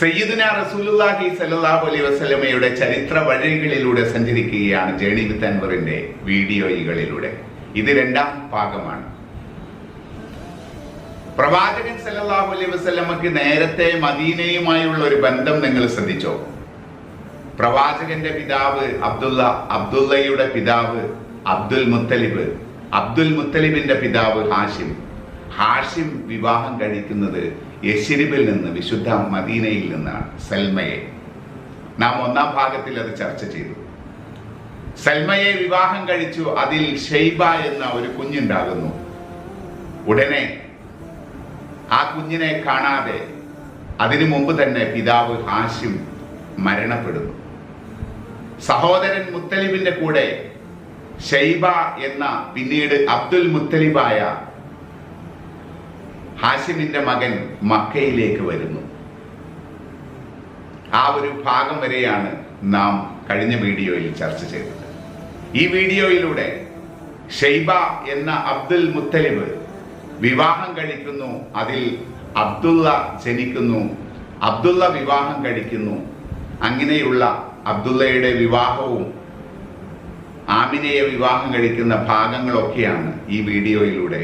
സയ്യിദുന റസൂലുള്ളാഹി സ്വല്ലല്ലാഹു അലൈഹി വസല്ലമയുടെ ചരിത്ര വഴികളിലൂടെ സഞ്ചരിക്കുകയാണ് ജേണി വിത്ത് അൻവറിന്റെ വീഡിയോകളിലൂടെ. ഇത് രണ്ടാം ഭാഗമാണ്. പ്രവാചകൻ സല്ലല്ലാഹു അലൈഹി വസല്ലമക്ക് നേരത്തെ മദീനയുമായുള്ള ഒരു ബന്ധം നിങ്ങൾ ശ്രദ്ധിച്ചോ? പ്രവാചകന്റെ പിതാവ് അബ്ദുള്ളയുടെ പിതാവ് അബ്ദുൽ മുത്തലിബിന്റെ പിതാവ് ഹാഷിം വിവാഹം കഴിക്കുന്നത് യശ്രിബിൽ നിന്ന്, വിശുദ്ധ മദീനയിൽ നിന്നാണ്, സൽമയെ. നാം ഒന്നാം ഭാഗത്തിൽ അത് ചർച്ച ചെയ്തു. സൽമയെ വിവാഹം കഴിച്ചു. അതിൽ ഷൈബ എന്ന ഒരു കുഞ്ഞുണ്ടാകുന്നു. ഉടനെ ആ കുഞ്ഞിനെ കാണാതെ അതിനു മുമ്പ് തന്നെ പിതാവ് ഹാഷിം മരണപ്പെടുന്നു. സഹോദരൻ മുത്തലിബിന്റെ കൂടെ ഷൈബ എന്ന പിന്നീട് അബ്ദുൽ മുത്തലിബായ ഹാഷിമിന്റെ മകൻ മക്കയിലേക്ക് വരുന്നു. ആ ഒരു ഭാഗം വരെയാണ് നാം കഴിഞ്ഞ വീഡിയോയിൽ ചർച്ച ചെയ്തത്. ഈ വീഡിയോയിലൂടെ ഷൈബ എന്ന അബ്ദുൽ മുത്തലിബ് വിവാഹം കഴിക്കുന്നു. അതിൽ അബ്ദുള്ള ജനിക്കുന്നു. അബ്ദുള്ള വിവാഹം കഴിക്കുന്നു. അങ്ങനെയുള്ള അബ്ദുള്ളയുടെ വിവാഹവും ആമിനയെ വിവാഹം കഴിക്കുന്ന ഭാഗങ്ങളൊക്കെയാണ് ഈ വീഡിയോയിലൂടെ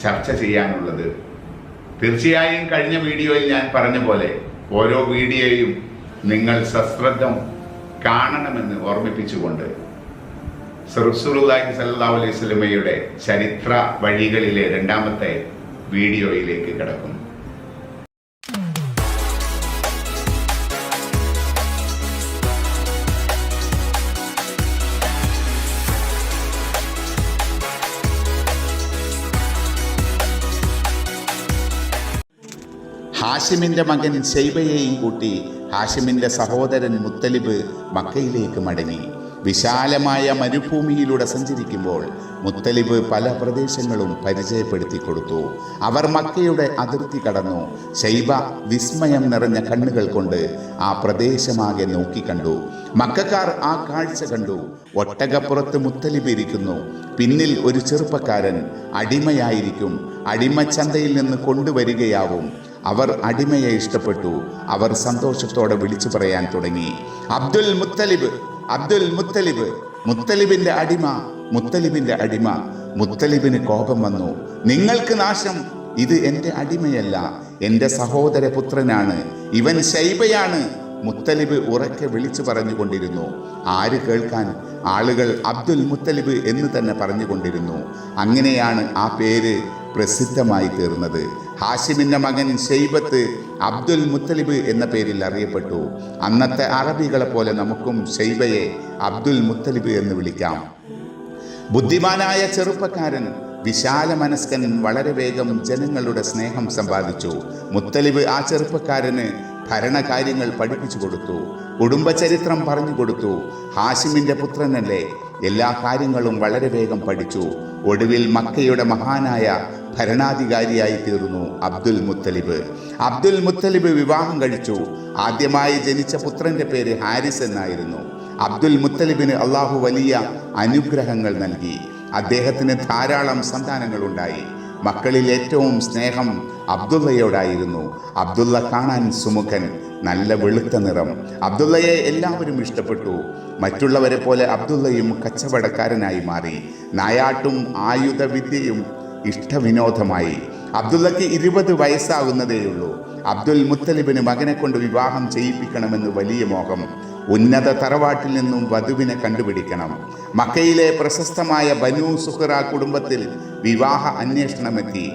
ചർച്ച ചെയ്യാനുള്ളത്. തീർച്ചയായും കഴിഞ്ഞ വീഡിയോയിൽ ഞാൻ പറഞ്ഞ പോലെ ഓരോ വീഡിയോയും നിങ്ങൾ സശ്രദ്ധം കാണണമെന്ന് ഓർമ്മിപ്പിച്ചുകൊണ്ട് റസൂലുള്ളാഹി സ്വല്ലല്ലാഹു അലൈഹി വസല്ലമയുടെ ചരിത്ര വഴികളിലെ രണ്ടാമത്തെ വീഡിയോയിലേക്ക് കടക്കുന്നു. ഹാഷിമിന്റെ മകൻ ഷൈബയെയും കൂട്ടി ഹാഷിമിന്റെ സഹോദരൻ മുത്തലിബ് മക്കയിലേക്ക് മടങ്ങി. വിശാലമായ മരുഭൂമിയിലൂടെ സഞ്ചരിക്കുമ്പോൾ മുത്തലിബ് പല പ്രദേശങ്ങളും പരിചയപ്പെടുത്തി കൊടുത്തു. അവർ മക്കയുടെ അതിർത്തി കടന്നു. ഷൈബ വിസ്മയം നിറഞ്ഞ കണ്ണുകൾ കൊണ്ട് ആ പ്രദേശമാകെ നോക്കിക്കണ്ടു. മക്കക്കാർ ആ കാഴ്ച കണ്ടു. ഒട്ടകപ്പുറത്ത് മുത്തലിബ് ഇരിക്കുന്നു. പിന്നിൽ ഒരു ചെറുപ്പക്കാരൻ അടിമയായിരിക്കും. അടിമച്ചന്തയിൽ നിന്ന് കൊണ്ടുവരികയാവും. അവർ അടിമയെ ഇഷ്ടപ്പെട്ടു. അവർ സന്തോഷത്തോടെ വിളിച്ചു പറയാൻ തുടങ്ങി, അബ്ദുൽ മുത്തലിബ്, അബ്ദുൽ മുത്തലിബ്, മുത്തലിബിന്റെ അടിമ, മുത്തലിബിന്റെ അടിമ. മുത്തലിബിന് കോപം വന്നു. നിങ്ങൾക്ക് നാശം! ഇത് എൻ്റെ അടിമയല്ല, എൻ്റെ സഹോദര പുത്രനാണ്. ഇവൻ ഷൈബയാണ്. മുത്തലിബ് ഉറക്കെ വിളിച്ചു പറഞ്ഞുകൊണ്ടിരുന്നു. ആര് കേൾക്കാൻ? ആളുകൾ അബ്ദുൽ മുത്തലിബ് എന്ന് തന്നെ പറഞ്ഞുകൊണ്ടിരുന്നു. അങ്ങനെയാണ് ആ പേര് പ്രസിദ്ധമായി തീർന്നത്. ഹാഷിമിന്റെ മകൻ ഷൈബത്ത് അബ്ദുൽ മുത്തലിബ് എന്ന പേരിൽ അറിയപ്പെട്ടു. അന്നത്തെ അറബികളെ പോലെ നമുക്കും ഷൈബയെ അബ്ദുൽ മുത്തലിബ് എന്ന് വിളിക്കാം. ബുദ്ധിമാനായ ചെറുപ്പക്കാരൻ, വിശാല മനസ്കൻ, വളരെ വേഗം ജനങ്ങളുടെ സ്നേഹം സമ്പാദിച്ചു. മുത്തലിബ് ആ ചെറുപ്പക്കാരന് ഭരണകാര്യങ്ങൾ പഠിപ്പിച്ചു കൊടുത്തു. കുടുംബചരിത്രം പറഞ്ഞു കൊടുത്തു. ഹാഷിമിന്റെ പുത്രനല്ലേ, എല്ലാ കാര്യങ്ങളും വളരെ വേഗം പഠിച്ചു. ഒടുവിൽ മക്കയുടെ മഹാനായ ഭരണാധികാരിയായി തീർന്നു അബ്ദുൽ മുത്തലിബ്. അബ്ദുൽ മുത്തലിബ് വിവാഹം കഴിച്ചു. ആദ്യമായി ജനിച്ച പുത്രന്റെ പേര് ഹാരിസ് എന്നായിരുന്നു. അബ്ദുൽ മുത്തലിബിന് അള്ളാഹു വലിയ അനുഗ്രഹങ്ങൾ നൽകി. അദ്ദേഹത്തിന് ധാരാളം സന്താനങ്ങൾ ഉണ്ടായി. മക്കളിൽ ഏറ്റവും സ്നേഹം അബ്ദുള്ളയോടായിരുന്നു. അബ്ദുള്ള കാണാൻ സുമുഖൻ, നല്ല വെളുത്ത നിറം. അബ്ദുള്ളയെ എല്ലാവരും ഇഷ്ടപ്പെട്ടു. മറ്റുള്ളവരെ പോലെ അബ്ദുള്ളയും കച്ചവടക്കാരനായി മാറി. നായാട്ടും ആയുധവിദ്യയും ഇഷ്ടവിനോദമായി. അബ്ദുള്ളക്ക് 20 വയസ്സാകുന്നതേയുള്ളൂ. അബ്ദുൽ മുത്തലിബിന് മകനെ കൊണ്ട് വിവാഹം ചെയ്യിപ്പിക്കണമെന്ന് വലിയ മോഹം. ഉന്നത തറവാട്ടിൽ നിന്നും വധുവിനെ കണ്ടുപിടിക്കണം. മക്കയിലെ പ്രശസ്തമായ ബനു സുഹ്റ കുടുംബത്തിൽ വിവാഹ അന്വേഷണമെത്തി.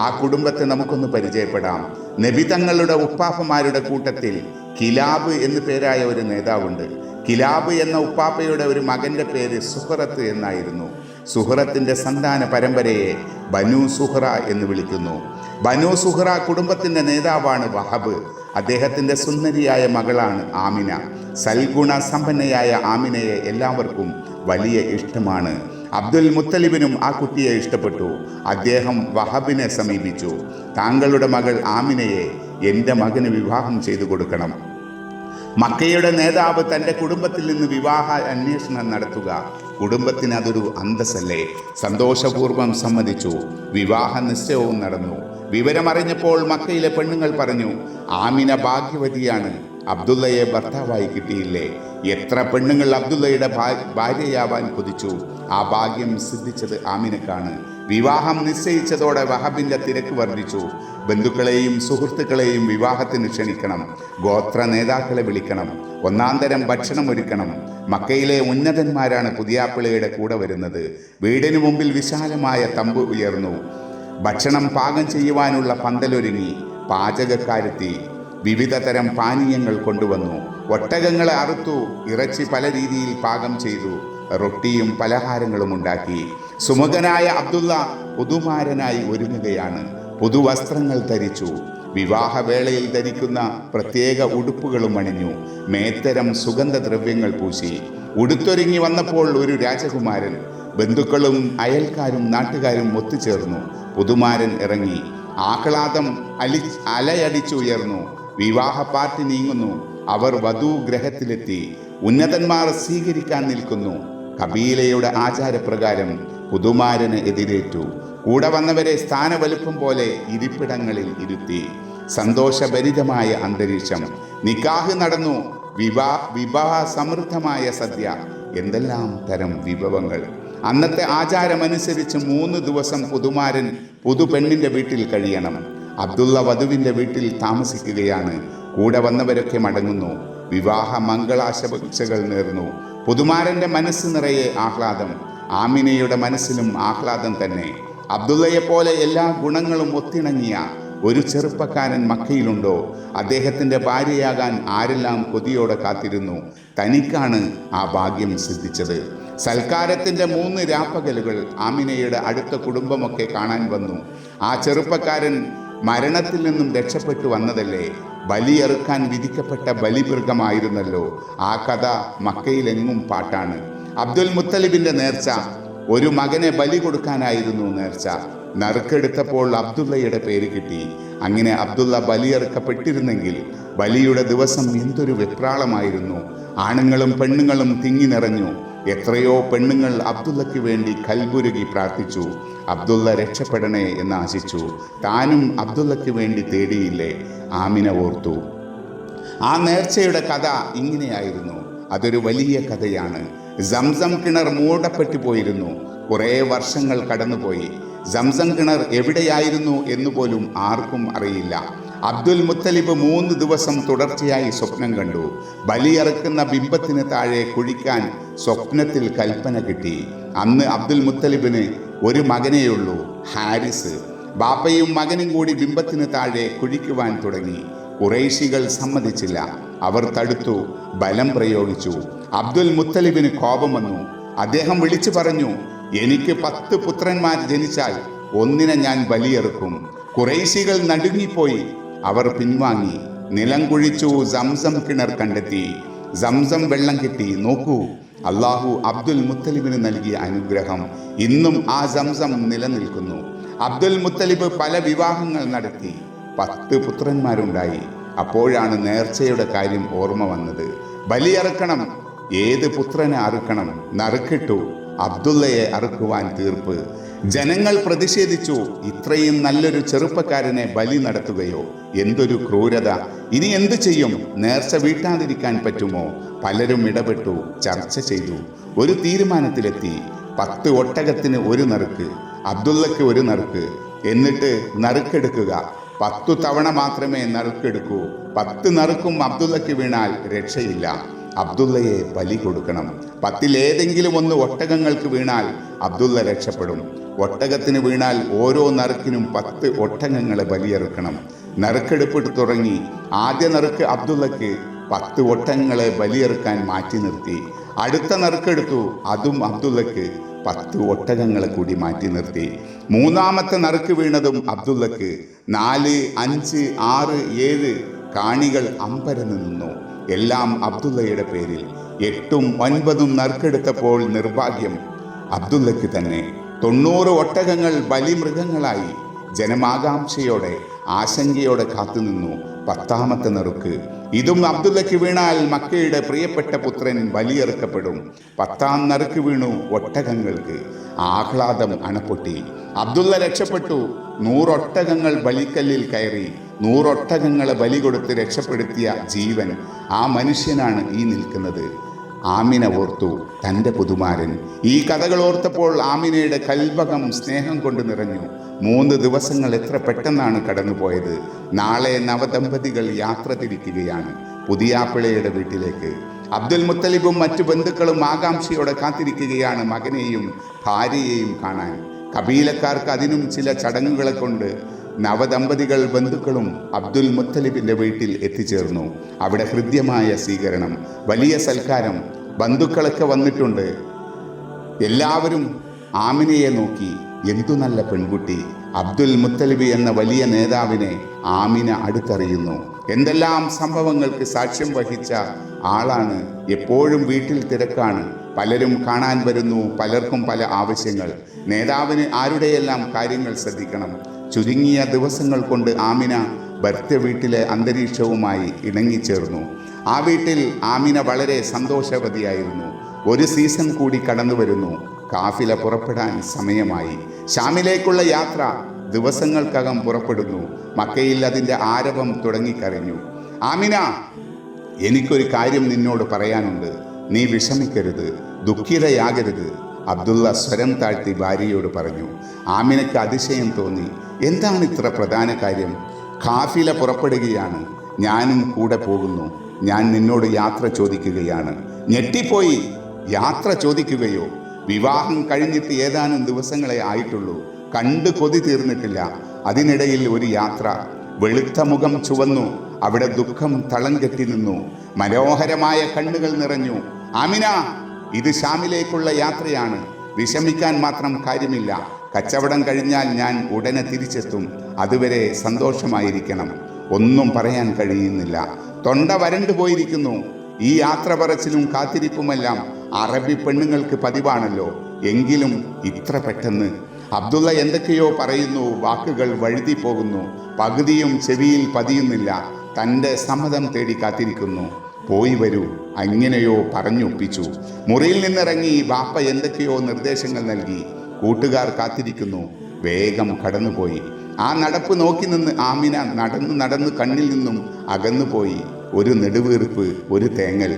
ആ കുടുംബത്തെ നമുക്കൊന്ന് പരിചയപ്പെടാം. നബി തങ്ങളുടെ ഉപ്പാപ്പമാരുടെ കൂട്ടത്തിൽ കിലാബ് എന്നു പേരായ ഒരു നേതാവുണ്ട്. കിലാബ് എന്ന ഉപ്പാപ്പയുടെ ഒരു മകന്റെ പേര് സുഹ്റത്ത് എന്നായിരുന്നു. സുഹ്റത്തിന്റെ സന്താന പരമ്പരയെ ബനു സുഹ്റ എന്ന് വിളിക്കുന്നു. ബനു സുഹ്റ കുടുംബത്തിന്റെ നേതാവാണ് വഹബ്. അദ്ദേഹത്തിന്റെ സുന്ദരിയായ മകളാണ് ആമിന. സൽഗുണ സമ്പന്നയായ ആമിനയെ എല്ലാവർക്കും വലിയ ഇഷ്ടമാണ്. അബ്ദുൽ മുത്തലിബിനും ആ കുട്ടിയെ ഇഷ്ടപ്പെട്ടു. അദ്ദേഹം വഹബിനെ സമീപിച്ചു. താങ്കളുടെ മകൾ ആമിനയെ എൻ്റെ മകന് വിവാഹം ചെയ്തു കൊടുക്കണം. മക്കയുടെ നേതാവ് തൻ്റെ കുടുംബത്തിൽ നിന്ന് വിവാഹ അന്വേഷണം നടത്തുക കുടുംബത്തിന് അതൊരു അന്തസ്സല്ലേ. സന്തോഷപൂർവ്വം സമ്മതിച്ചു. വിവാഹ നിശ്ചയവും നടന്നു. വിവരമറിഞ്ഞപ്പോൾ മക്കയിലെ പെണ്ണുങ്ങൾ പറഞ്ഞു, ആമിന ഭാഗ്യവതിയാണ്, അബ്ദുള്ളയെ ഭർത്താവായി കിട്ടിയില്ലേ. എത്ര പെണ്ണുങ്ങൾ അബ്ദുള്ളയുടെ ഭാര്യയാവാൻ കൊതിച്ചു. ആ ഭാഗ്യം സിദ്ധിച്ചത് ആമിനക്കാണ്. വിവാഹം നിശ്ചയിച്ചതോടെ വഹബിന്റെ തിരക്ക് വർദ്ധിച്ചു. ബന്ധുക്കളെയും സുഹൃത്തുക്കളെയും വിവാഹത്തിന് ക്ഷണിക്കണം, ഗോത്ര നേതാക്കളെ വിളിക്കണം, ഒന്നാന്തരം ഭക്ഷണം ഒരുക്കണം. മക്കയിലെ ഉന്നതന്മാരാണ് പുതിയാപ്പിളയുടെ കൂടെ വരുന്നത്. വീടിനു മുമ്പിൽ വിശാലമായ തമ്പ് ഉയർന്നു. ഭക്ഷണം പാകം ചെയ്യുവാനുള്ള പന്തലൊരുങ്ങി. പാചകക്കാരെത്തി. വിവിധ തരം പാനീയങ്ങൾ കൊണ്ടുവന്നു. ഒട്ടകങ്ങളെ അറുത്തു. ഇറച്ചി പല രീതിയിൽ പാകം ചെയ്തു. റൊട്ടിയും പലഹാരങ്ങളും ഉണ്ടാക്കി. സുമുഖനായ അബ്ദുള്ള പുതുമാരനായി ഒരുങ്ങുകയാണ്. പുതുവസ്ത്രങ്ങൾ ധരിച്ചു. വിവാഹവേളയിൽ ധരിക്കുന്ന പ്രത്യേക ഉടുപ്പുകളും അണിഞ്ഞു. മേത്തരം സുഗന്ധദ്രവ്യങ്ങൾ പൂശി. ഉടുത്തൊരുങ്ങി വന്നപ്പോൾ ഒരു രാജകുമാരൻ. ബന്ധുക്കളും അയൽക്കാരും നാട്ടുകാരും ഒത്തുചേർന്നു. പുതുമാരൻ ഇറങ്ങി. ആഹ്ലാദം അലയടിച്ചുയർന്നു. വിവാഹ പാർട്ടി നീങ്ങുന്നു. അവർ വധൂഗ്രഹത്തിലെത്തി. ഉന്നതന്മാർ സ്വീകരിക്കാൻ നിൽക്കുന്നു. കബീലയുടെ ആചാരപ്രകാരം പുതുമാരന് എതിരേറ്റു. കൂടെ വന്നവരെ സ്ഥാനവലുപ്പം പോലെ ഇരിപ്പിടങ്ങളിൽ ഇരുത്തി. സന്തോഷഭരിതമായ അന്തരീക്ഷം. നിക്കാഹ് നടന്നു. വിവാഹ സമൃദ്ധമായ സദ്യ. എന്തെല്ലാം തരം വിഭവങ്ങൾ. അന്നത്തെ ആചാരമനുസരിച്ച് 3 ദിവസം പുതുമാരൻ പുതുപെണ്ണിന്റെ വീട്ടിൽ കഴിയണം. അബ്ദുള്ള വധുവിന്റെ വീട്ടിൽ താമസിക്കുകയാണ്. കൂടെ വന്നവരൊക്കെ മടങ്ങുന്നു. വിവാഹ മംഗളാശംസകൾ നേർന്നു. പുതുമാരന്റെ മനസ്സ് നിറയെ ആഹ്ലാദം. ആമിനയുടെ മനസ്സിലും ആഹ്ലാദം തന്നെ. അബ്ദുള്ളയെപ്പോലെ എല്ലാ ഗുണങ്ങളും ഒത്തിണങ്ങിയ ഒരു ചെറുപ്പക്കാരൻ മക്കയിലുണ്ടോ? അദ്ദേഹത്തിൻ്റെ ഭാര്യയാകാൻ ആരെല്ലാം കൊതിയോടെ കാത്തിരുന്നു. തനിക്കാണ് ആ ഭാഗ്യം സിദ്ധിച്ചത്. സൽക്കാരത്തിൻ്റെ 3 രാപ്പകലുകൾ ആമിനയുടെ അടുത്ത കുടുംബമൊക്കെ കാണാൻ വന്നു. ആ ചെറുപ്പക്കാരൻ മരണത്തിൽ നിന്നും രക്ഷപ്പെട്ടു വന്നതല്ലേ? ബലിയെറുക്കാൻ വിധിക്കപ്പെട്ട ബലിമൃഗമായിരുന്നല്ലോ. ആ കഥ മക്കയിലെങ്ങും പാട്ടാണ്. അബ്ദുൽ മുത്തലിബിൻ്റെ നേർച്ച. ഒരു മകനെ ബലി കൊടുക്കാനായിരുന്നു നേർച്ച. നറുക്കെടുത്തപ്പോൾ അബ്ദുള്ളയുടെ പേര് കിട്ടി. അങ്ങനെ അബ്ദുള്ള ബലിയെറുക്കപ്പെട്ടിരുന്നെങ്കിൽ ബലിയുടെ ദിവസം എന്തൊരു വെപ്രാളമായിരുന്നു. ആണുങ്ങളും പെണ്ണുങ്ങളും തിങ്ങി നിറഞ്ഞു. എത്രയോ പെണ്ണുങ്ങൾ അബ്ദുള്ളയ്ക്ക് വേണ്ടി കൽബുരുകി പ്രാർത്ഥിച്ചു. അബ്ദുള്ള രക്ഷപ്പെടണേ എന്ന് ആശിച്ചു. താനും അബ്ദുള്ളയ്ക്ക് വേണ്ടി തേടിയില്ലേ? ആമിന ഓർത്തു. ആ നേർച്ചയുടെ കഥ ഇങ്ങനെയായിരുന്നു. അതൊരു വലിയ കഥയാണ്. സംസം കിണർ മൂടപ്പെട്ടു പോയിരുന്നു. കുറേ വർഷങ്ങൾ കടന്നുപോയി. സംസം കിണർ എവിടെയായിരുന്നു എന്നുപോലും ആർക്കും അറിയില്ല. അബ്ദുൽ മുത്തലിബ് 3 ദിവസം തുടർച്ചയായി സ്വപ്നം കണ്ടു. ബലിയറുക്കുന്ന ബിംബത്തിന് താഴെ കുഴിക്കാൻ സ്വപ്നത്തിൽ കൽപ്പന കിട്ടി. അന്ന് അബ്ദുൽ മുത്തലിബിന് ഒരു മകനേയുള്ളൂ, ഹാരിസ്. ബാപ്പയും മകനും കൂടി ബിംബത്തിന് താഴെ കുഴിക്കുവാൻ തുടങ്ങി. ഖുറൈശികൾ സമ്മതിച്ചില്ല. അവർ തടുത്തു, ബലം പ്രയോഗിച്ചു. അബ്ദുൽ മുത്തലിബിന് കോപം വന്നു. അദ്ദേഹം വിളിച്ചു പറഞ്ഞു, എനിക്ക് 10 പുത്രന്മാർ ജനിച്ചാൽ ഒന്നിനെ ഞാൻ ബലിയെറുക്കും. ഖുറൈശികൾ നടുങ്ങിപ്പോയി. അവർ പിൻവാങ്ങി. നിലം കുഴിച്ചു. സംസം കിണർ കണ്ടെത്തി. സംസം വെള്ളം കിട്ടി. നോക്കൂ, അള്ളാഹു അബ്ദുൽ മുത്തലിബിന് നൽകിയ അനുഗ്രഹം. ഇന്നും ആ സംസം നിലനിൽക്കുന്നു. അബ്ദുൽ മുത്തലിബ് പല വിവാഹങ്ങൾ നടത്തി. 10 പുത്രന്മാരുണ്ടായി. അപ്പോഴാണ് നേർച്ചയുടെ കാര്യം ഓർമ്മ വന്നത്. ബലിയറുക്കണം. ഏത് പുത്രനെ അറുക്കണം? നറുക്കിട്ടു. അബ്ദുള്ളയെ അറുക്കുവാൻ തീർപ്പ്. ജനങ്ങൾ പ്രതിഷേധിച്ചു. ഇത്രയും നല്ലൊരു ചെറുപ്പക്കാരനെ ബലി നടത്തുകയോ? എന്തൊരു ക്രൂരത! ഇനി എന്തു ചെയ്യും? നേർച്ച വീട്ടാതിരിക്കാൻ പറ്റുമോ? പലരും ഇടപെട്ടു, ചർച്ച ചെയ്തു. ഒരു തീരുമാനത്തിലെത്തി. 10 ഒട്ടകത്തിന് 1 നറുക്ക്, അബ്ദുള്ളയ്ക്ക് 1 നറുക്ക്. എന്നിട്ട് നറുക്കെടുക്കുക. 10 തവണ മാത്രമേ നറുക്കെടുക്കൂ. 10 നറുക്കും അബ്ദുള്ളയ്ക്ക് വീണാൽ രക്ഷയില്ല. അബ്ദുള്ളയെ ബലി കൊടുക്കണം. 10-ൽ ഏതെങ്കിലും 1 ഒട്ടകങ്ങൾക്ക് വീണാൽ അബ്ദുള്ള രക്ഷപ്പെടും. ഒട്ടകത്തിന് വീണാൽ ഓരോ നറുക്കിനും 10 ഒട്ടകങ്ങളെ ബലിയെറുക്കണം. നറുക്കെടുപ്പ് തുടങ്ങി. ആദ്യ നറുക്ക് അബ്ദുള്ളയ്ക്ക്. 10 ഒട്ടകങ്ങളെ ബലിയെറുക്കാൻ മാറ്റി നിർത്തി. അടുത്ത നറുക്കെടുത്തു. അതും അബ്ദുള്ളയ്ക്ക്. 10 ഒട്ടകങ്ങളെ കൂടി മാറ്റി നിർത്തി. മൂന്നാമത്തെ നറുക്ക് വീണതും അബ്ദുള്ളയ്ക്ക്. 4, 5, 6, 7 കാണികൾ അമ്പരന്ന് നിന്നു. എല്ലാം അബ്ദുള്ളയുടെ പേരിൽ. 8ഉം 9ഉം നറുക്കെടുത്തപ്പോൾ നിർഭാഗ്യം അബ്ദുള്ളയ്ക്ക് തന്നെ. 90 ഒട്ടകങ്ങൾ ബലിമൃഗങ്ങളായി. ജനമാകാംക്ഷയോടെ ആശങ്കയോടെ കാത്തുനിന്നു. 10ാമത്തെ നറുക്ക്. ഇതും അബ്ദുള്ളയ്ക്ക് വീണാൽ മക്കയുടെ പ്രിയപ്പെട്ട പുത്രൻ ബലിയെറുക്കപ്പെടും. 10ാം നറുക്ക് വീണു ഒട്ടകങ്ങൾക്ക്. ആഹ്ലാദം അണപ്പൊട്ടി. അബ്ദുള്ള രക്ഷപ്പെട്ടു. 100 ഒട്ടകങ്ങൾ ബലിക്കല്ലിൽ കയറി. 100 ഒട്ടകങ്ങളെ ബലി കൊടുത്ത് രക്ഷപ്പെടുത്തിയ ജീവൻ ആ മനുഷ്യനാണ് ഈ നിൽക്കുന്നത്. ആമിന ഓർത്തു തൻ്റെ പുതുമാരൻ. ഈ കഥകൾ ഓർത്തപ്പോൾ ആമിനയുടെ കൽബകം സ്നേഹം കൊണ്ട് നിറഞ്ഞു. 3 ദിവസങ്ങൾ എത്ര പെട്ടെന്നാണ് കടന്നുപോയത്. നാളെ നവദമ്പതികൾ യാത്ര തിരിക്കുകയാണ് പുതിയാപ്പിളയുടെ വീട്ടിലേക്ക്. അബ്ദുൽ മുത്തലിബും മറ്റു ബന്ധുക്കളും ആകാംക്ഷയോടെ കാത്തിരിക്കുകയാണ് മകനെയും ഭാര്യയെയും കാണാൻ. കബീലക്കാർക്ക് അതിനും ചില ചടങ്ങുകളെ കൊണ്ട് നവദമ്പതികൾ ബന്ധുക്കളും അബ്ദുൽ മുത്തലിബിൻ്റെ വീട്ടിൽ എത്തിച്ചേർന്നു. അവിടെ ഹൃദ്യമായ സ്വീകരണം, വലിയ സൽക്കാരം. ബന്ധുക്കളൊക്കെ വന്നിട്ടുണ്ട്. എല്ലാവരും ആമിനയെ നോക്കി. എന്തു നല്ല പെൺകുട്ടി. അബ്ദുൽ മുത്തലിബ് എന്ന വലിയ നേതാവിനെ ആമിന അടുത്തറിയുന്നു. എന്തെല്ലാം സംഭവങ്ങൾക്ക് സാക്ഷ്യം വഹിച്ച ആളാണ്. എപ്പോഴും വീട്ടിൽ തിരക്കാണ്. പലരും കാണാൻ വരുന്നു. പലർക്കും പല ആവശ്യങ്ങൾ. നേതാവിന് ആരുടെയെല്ലാം കാര്യങ്ങൾ ശ്രദ്ധിക്കണം. ചുരുങ്ങിയ ദിവസങ്ങൾ കൊണ്ട് ആമിന ഭർത്തൃ വീട്ടിലെ അന്തരീക്ഷവുമായി ഇണങ്ങിച്ചേർന്നു. ആ വീട്ടിൽ ആമിന വളരെ സന്തോഷവതിയായിരുന്നു. ഒരു സീസൺ കൂടി കടന്നു വരുന്നു. കാഫില പുറപ്പെടാൻ സമയമായി. ഷാമിലേക്കുള്ള യാത്ര ദിവസങ്ങൾക്കകം പുറപ്പെടുന്നു. മക്കയിൽ അതിൻ്റെ ആരവം തുടങ്ങിക്കഴിഞ്ഞു. ആമിന, എനിക്കൊരു കാര്യം നിന്നോട് പറയാനുണ്ട്. നീ വിഷമിക്കരുത്, ദുഃഖിതയാകരുത്. അബ്ദുള്ള സ്വരം താഴ്ത്തി ഭാര്യയോട് പറഞ്ഞു. ആമിനയ്ക്ക് അതിശയം തോന്നി. എന്താണ് ഇത്ര പ്രധാന കാര്യം? കാഫില പുറപ്പെടുകയാണ്, ഞാനും കൂടെ പോകുന്നു. ഞാൻ നിന്നോട് യാത്ര ചോദിക്കുകയാണ്. ഞെട്ടിപ്പോയി. യാത്ര ചോദിക്കുകയോ? വിവാഹം കഴിഞ്ഞിട്ട് ഏതാനും ദിവസങ്ങളെ ആയിട്ടുള്ളൂ. കണ്ട് കൊതി തീർന്നിട്ടില്ല. അതിനിടയിൽ ഒരു യാത്ര. വെളുത്ത മുഖം ചുവന്നു. അവിടെ ദുഃഖം തളം കെട്ടി നിന്നു. മനോഹരമായ കണ്ണുകൾ നിറഞ്ഞു. ആമിന, ഇത് ഷാമിലേക്കുള്ള യാത്രയാണ്. വിഷമിക്കാൻ മാത്രം കാര്യമില്ല. കച്ചവടം കഴിഞ്ഞാൽ ഞാൻ ഉടനെ തിരിച്ചെത്തും. അതുവരെ സന്തോഷമായിരിക്കണം. ഒന്നും പറയാൻ കഴിയുന്നില്ല. തൊണ്ട വരണ്ടു പോയിരിക്കുന്നു. ഈ യാത്ര പറച്ചിലും കാത്തിരിപ്പുമെല്ലാം അറബി പെണ്ണുങ്ങൾക്ക് പതിവാണല്ലോ. എങ്കിലും ഇത്ര പെട്ടെന്ന്? അബ്ദുള്ള എന്തൊക്കെയോ പറയുന്നു. വാക്കുകൾ വഴുതി പോകുന്നു. പകുതിയും ചെവിയിൽ പതിയുന്നില്ല. തൻ്റെ സമ്മതം തേടി കാത്തിരിക്കുന്നു. പോയി വരൂ, അങ്ങനെയോ പറഞ്ഞൊപ്പിച്ചു. മുറിയിൽ നിന്നിറങ്ങി ബാപ്പ എന്തൊക്കെയോ നിർദ്ദേശങ്ങൾ നൽകി. കൂട്ടുകാർ കാത്തിരിക്കുന്നു. വേഗം കടന്നുപോയി. ആ നടപ്പ് നോക്കി നിന്ന് ആമിന നടന്ന് കണ്ണിൽ നിന്നും അകന്നുപോയി. ഒരു നെടുവീർപ്പ്, ഒരു തേങ്ങൽ.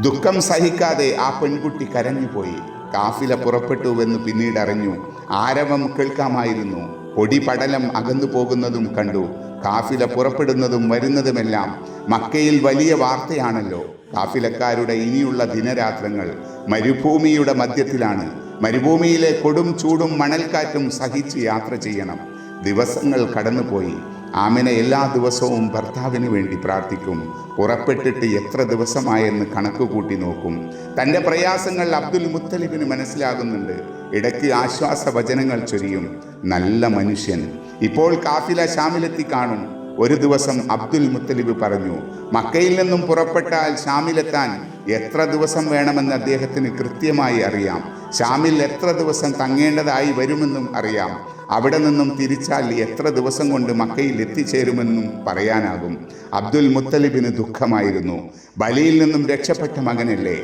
ദുഃഖം സഹിക്കാതെ ആ പെൺകുട്ടി കരഞ്ഞുപോയി. കാഫില പുറപ്പെട്ടുവെന്ന് പിന്നീട് അറിഞ്ഞു. ആരവം കേൾക്കാമായിരുന്നു. പൊടിപടലം അകന്നു പോകുന്നതും കണ്ടു. കാഫില പുറപ്പെടുന്നതും വരുന്നതുമെല്ലാം മക്കയിൽ വലിയ വാർത്തയാണല്ലോ. കാഫിലക്കാരുടെ ഇനിയുള്ള ദിനരാത്രങ്ങൾ മരുഭൂമിയുടെ മധ്യത്തിലാണ്. മരുഭൂമിയിലെ കൊടും ചൂടും മണൽക്കാറ്റും സഹിച്ച് യാത്ര ചെയ്യണം. ദിവസങ്ങൾ കടന്നുപോയി. ആമിന എല്ലാ ദിവസവും ഭർത്താവിന് വേണ്ടി പ്രാർത്ഥിക്കും. പുറപ്പെട്ടിട്ട് എത്ര ദിവസമായെന്ന് കണക്ക് കൂട്ടി നോക്കും. തൻ്റെ പ്രയാസങ്ങൾ അബ്ദുൽ മുത്തലിബിന് മനസ്സിലാകുന്നുണ്ട്. ഇടയ്ക്ക് ആശ്വാസവചനങ്ങൾ ചൊരിയും. നല്ല മനുഷ്യൻ. ഇപ്പോൾ കാഫില ഷാമിലെത്തി കാണും. ഒരു ദിവസം അബ്ദുൽ മുത്തലിബ് പറഞ്ഞു, മക്കയിൽ നിന്നും പുറപ്പെട്ടാൽ ഷാമിലെത്താൻ എത്ര ദിവസം വേണമെന്ന് അദ്ദേഹത്തിന് കൃത്യമായി അറിയാം. ഷാമിൽ എത്ര ദിവസം തങ്ങേണ്ടതായി വരുമെന്നും അറിയാം. അവിടെ നിന്നും തിരിച്ചാൽ എത്ര ദിവസം കൊണ്ട് മക്കയിൽ എത്തിച്ചേരുമെന്നും പറയാനാകും. അബ്ദുൽ മുത്തലിബിന് ദുഃഖമായിരുന്നു. ബലിയിൽ നിന്നും രക്ഷപ്പെട്ട മകനല്ലേ.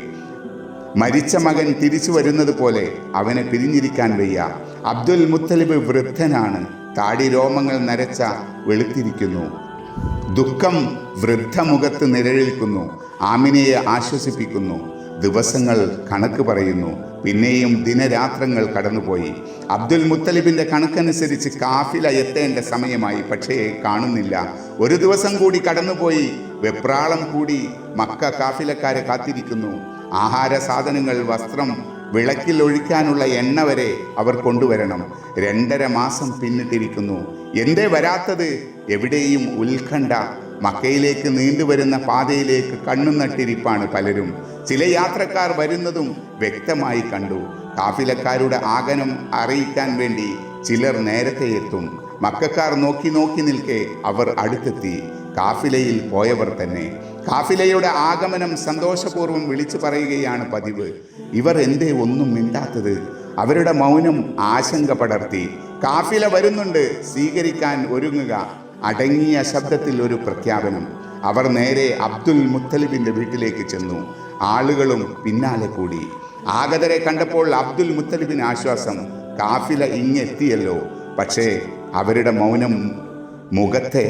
മരിച്ച മകൻ തിരിച്ചു വരുന്നത് പോലെ അവനെ പിരിഞ്ഞിരിക്കാൻ വയ്യ. അബ്ദുൽ മുത്തലിബ് വൃദ്ധനാണ്. താടി രോമങ്ങൾ നരച്ച വെളുത്തിരിക്കുന്നു. ദുഃഖം വൃദ്ധമുഖത്ത് നിഴലിക്കുന്നു. ആമിനയെ ആശ്വസിപ്പിക്കുന്നു. ദിവസങ്ങൾ കണക്ക് പറയുന്നു. പിന്നെയും ദിനരാത്രങ്ങൾ കടന്നുപോയി. അബ്ദുൽ മുത്തലിബിൻ്റെ കണക്കനുസരിച്ച് കാഫില എത്തേണ്ട സമയമായി. പക്ഷേ കാണുന്നില്ല. ഒരു ദിവസം കൂടി കടന്നുപോയി. വെപ്രാളം കൂടി. മക്ക കാഫിലക്കാരെ കാത്തിരിക്കുന്നു. ആഹാര സാധനങ്ങൾ, വസ്ത്രം, വിളക്കിൽ ഒഴിക്കാനുള്ള എണ്ണ വരെ അവർ കൊണ്ടുവരണം. 2.5 മാസം പിന്നിട്ടിരിക്കുന്നു. എന്തേ വരാത്തത്? എവിടെയും ഉത്കണ്ഠ. മക്കയിലേക്ക് നീണ്ടുവരുന്ന പാതയിലേക്ക് കണ്ണു നട്ടിരിപ്പാണ് പലരും. ചില യാത്രക്കാർ വരുന്നതും വ്യക്തമായി കണ്ടു. കാഫിലക്കാരുടെ ആഗമനം അറിയിക്കാൻ വേണ്ടി ചിലർ നേരത്തെ എത്തും. മക്കക്കാർ നോക്കി നിൽക്കെ അവർ അടുത്തെത്തി. കാഫിലയിൽ പോയവർ തന്നെ. കാഫിലയുടെ ആഗമനം സന്തോഷപൂർവ്വം വിളിച്ചു പറയുകയാണ് പതിവ്. ഇവർ എന്തേ ഒന്നും മിണ്ടാത്തത്? അവരുടെ മൗനം ആശങ്ക പടർത്തി. കാഫില വരുന്നുണ്ട്, സ്വീകരിക്കാൻ ഒരുങ്ങുക. അടങ്ങിയ ശബ്ദത്തിൽ ഒരു പ്രഖ്യാപനം. അവർ നേരെ അബ്ദുൽ മുത്തലിബിന്റെ വീട്ടിലേക്ക് ചെന്നു. ആളുകളും പിന്നാലെ കൂടി. ആഗതരെ കണ്ടപ്പോൾ അബ്ദുൽ മുത്തലിബിന് ആശ്വാസം. കാഫില ഇങ്ങെത്തിയല്ലോ. പക്ഷേ അവരുടെ മൗനം, മുഖത്തെ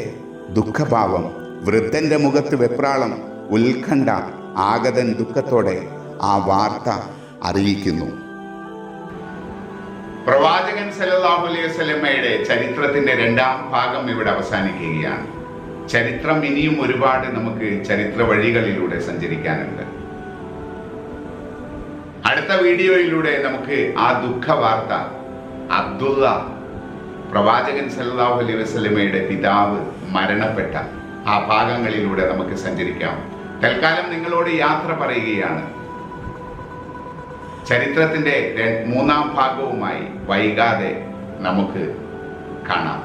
ദുഃഖഭാവം, വൃദ്ധന്റെ മുഖത്ത് വെപ്രാളം, ഉത്കണ്ഠ. ആഗതൻ ദുഃഖത്തോടെ ആ വാർത്ത അറിയിക്കുന്നു. പ്രവാചകൻ സല്ലല്ലാഹു അലൈഹി വസല്ലമയുടെ ചരിത്രത്തിന്റെ 2ാം ഭാഗം ഇവിടെ അവസാനിക്കുകയാണ്. ചരിത്രം ഇനിയും ഒരുപാട് നമുക്ക് ചരിത്ര വഴികളിലൂടെ സഞ്ചരിക്കാനുണ്ട്. അടുത്ത വീഡിയോയിലൂടെ നമുക്ക് ആ ദുഃഖ വാർത്ത, അബ്ദുള്ള, പ്രവാചകൻ സല്ലല്ലാഹു അലൈഹി വസല്ലമയുടെ പിതാവ് മരണപ്പെട്ട ആ ഭാഗങ്ങളിലൂടെ നമുക്ക് സഞ്ചരിക്കാം. തൽക്കാലം നിങ്ങളോട് യാത്ര പറയുകയാണ്. ചരിത്രത്തിന്റെ 3ാം ഭാഗവുമായി വൈകാതെ നമുക്ക് കാണാം.